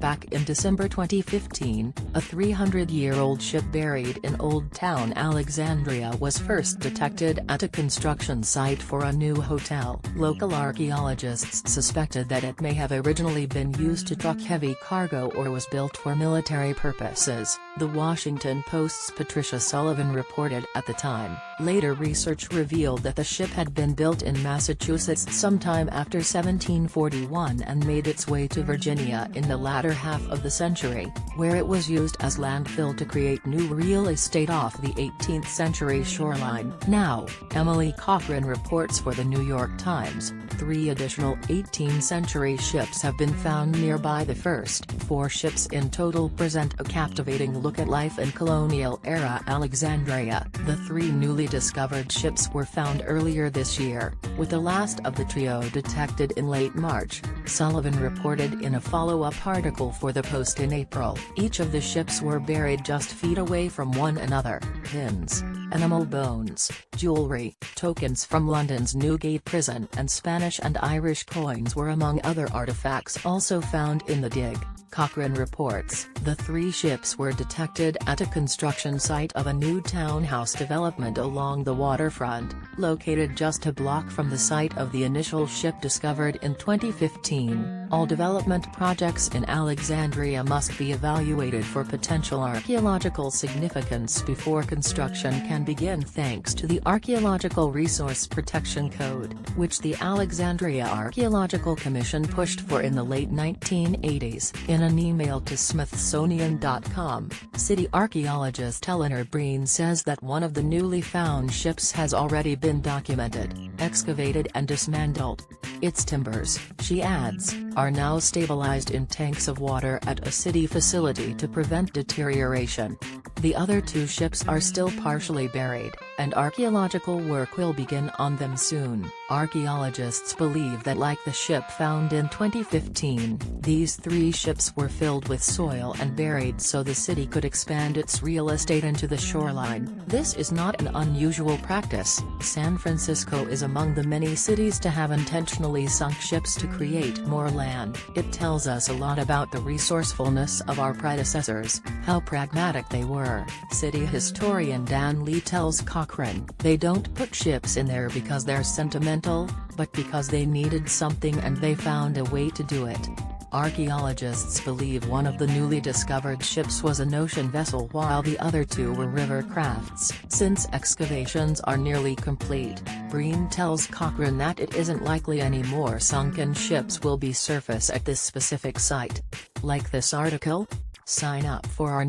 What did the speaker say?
back in December 2015, a 300-year-old ship buried in Old Town Alexandria was first detected at a construction site for a new hotel. Local archaeologists suspected that it may have originally been used to truck heavy cargo or was built for military purposes, The Washington Post's Patricia Sullivan reported at the time. Later research revealed that the ship had been built in Massachusetts sometime after 1741 and made its way to Virginia in the latter half of the century, where it was used as landfill to create new real estate off the 18th century shoreline. Now, Emily Cochran reports for the New York Times, 3 additional 18th century ships have been found nearby. The first 4 ships in total present a captivating look at life in colonial-era Alexandria. The 3 newly discovered ships were found earlier this year, with the last of the trio detected in late March, Sullivan reported in a follow-up article for the Post in April. Each of the ships were buried just feet away from one another. Pins, animal bones, jewelry, tokens from London's Newgate prison and Spanish and Irish coins were among other artifacts also found in the dig. Cochran reports, the 3 ships were detected at a construction site of a new townhouse development along the waterfront, located just a block from the site of the initial ship discovered in 2015. All development projects in Alexandria must be evaluated for potential archaeological significance before construction can begin, thanks to the Archaeological Resource Protection Code, which the Alexandria Archaeological Commission pushed for in the late 1980s. In an email to Smithsonian.com, city archaeologist Eleanor Breen says that one of the newly found ships has already been documented, excavated and dismantled. Its timbers, she adds, are now stabilized in tanks of water at a city facility to prevent deterioration. The other 2 ships are still partially buried, and archaeological work will begin on them soon. Archaeologists believe that, like the ship found in 2015, these 3 ships were filled with soil and buried so the city could expand its real estate into the shoreline. This is not an unusual practice. San Francisco is among the many cities to have intentionally sunk ships to create more land. It tells us a lot about the resourcefulness of our predecessors, how pragmatic they were. City historian Dan Lee tells Cochran, they don't put ships in there because they're sentimental, but because they needed something and they found a way to do it. Archaeologists believe one of the newly discovered ships was an ocean vessel while the other 2 were river crafts. Since excavations are nearly complete, Breen tells Cochran that it isn't likely any more sunken ships will be surface at this specific site. Like this article? Sign up for our